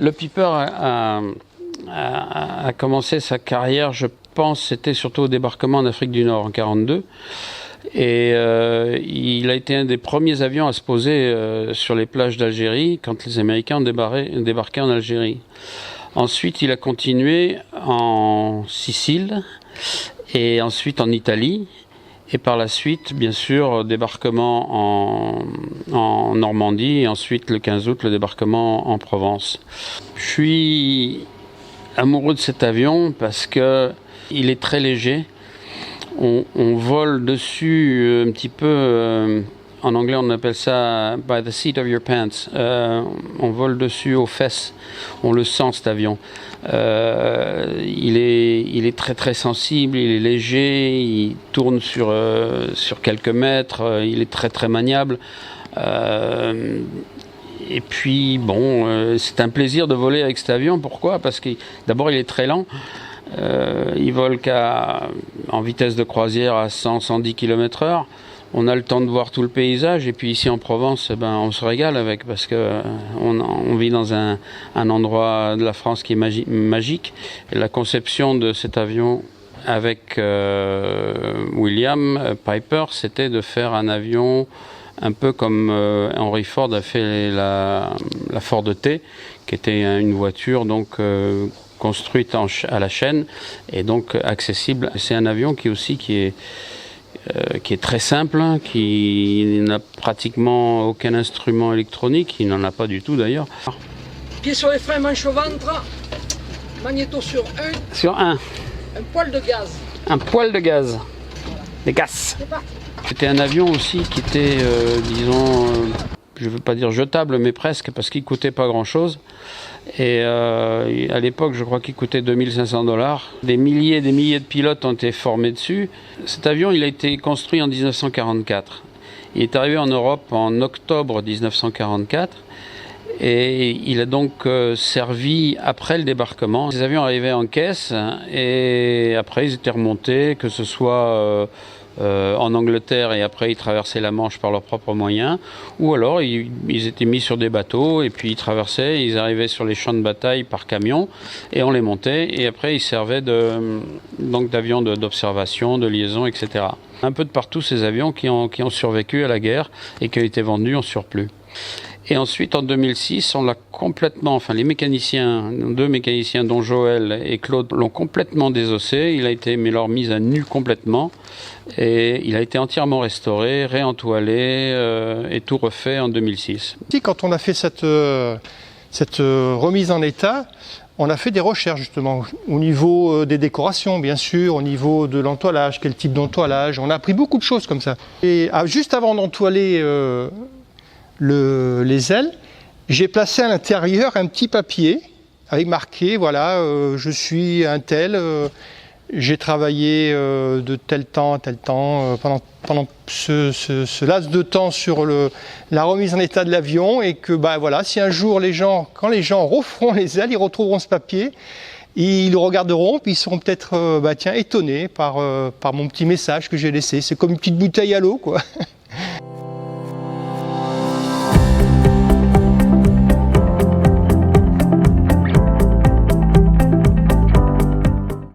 Le Piper a commencé sa carrière, je pense, c'était surtout au débarquement en Afrique du Nord en 1942. Et il a été un des premiers avions à se poser sur les plages d'Algérie quand les Américains ont débarqué en Algérie. Ensuite, il a continué en Sicile et ensuite en Italie. Et par la suite, bien sûr, débarquement en Normandie et ensuite, le 15 août, le débarquement en Provence. Je suis amoureux de cet avion parce qu'il est très léger. On vole dessus un petit peu, en anglais on appelle ça « by the seat of your pants ». On vole dessus aux fesses, on le sent cet avion. Il est très très sensible, il est léger, il tourne sur quelques mètres, il est très très maniable. Et puis bon, c'est un plaisir de voler avec cet avion. Pourquoi? Parce que d'abord il est très lent. Il vole en vitesse de croisière à 100-110 km/h. On a le temps de voir tout le paysage. Et puis ici en Provence, on se régale avec parce que on vit dans un endroit de la France qui est magique. Et la conception de cet avion avec William Piper, c'était de faire un avion un peu comme Henry Ford a fait la Ford T, qui était une voiture donc construite à la chaîne et donc accessible. C'est un avion qui est très simple, qui n'a pratiquement aucun instrument électronique, il n'en a pas du tout d'ailleurs. Pied sur les freins, manche au ventre, magnéto sur 1. Sur 1. Un poil de gaz. Un poil de gaz. Des gaz. C'était un avion aussi qui était, disons, je ne veux pas dire jetable, mais presque, parce qu'il ne coûtait pas grand-chose. Et à l'époque, je crois qu'il coûtait 2500 $. Des milliers et des milliers de pilotes ont été formés dessus. Cet avion, il a été construit en 1944. Il est arrivé en Europe en octobre 1944. Et il a donc servi après le débarquement. Les avions arrivaient en caisse et après ils étaient remontés, que ce soit en Angleterre et après ils traversaient la Manche par leurs propres moyens, ou alors ils étaient mis sur des bateaux et puis ils traversaient, ils arrivaient sur les champs de bataille par camion et on les montait et après ils servaient d'avions d'observation, de liaison, etc. Un peu de partout ces avions qui ont survécu à la guerre et qui ont été vendus en surplus. Et ensuite, en 2006, on l'a complètement, enfin les mécaniciens, deux mécaniciens dont Joël et Claude l'ont complètement désossé. Il a été mis à nu complètement et il a été entièrement restauré, réentoilé et tout refait en 2006. Quand on a fait cette remise en état, on a fait des recherches justement au niveau des décorations, bien sûr, au niveau de l'entoilage, quel type d'entoilage. On a appris beaucoup de choses comme ça. Et juste avant d'entoiler les ailes, j'ai placé à l'intérieur un petit papier avec marqué, voilà, je suis un tel, j'ai travaillé de tel temps à tel temps pendant ce laps de temps sur la remise en état de l'avion et que voilà, si un jour quand les gens referont les ailes, ils retrouveront ce papier, ils le regarderont puis ils seront peut-être étonnés par mon petit message que j'ai laissé. C'est comme une petite bouteille à l'eau, quoi.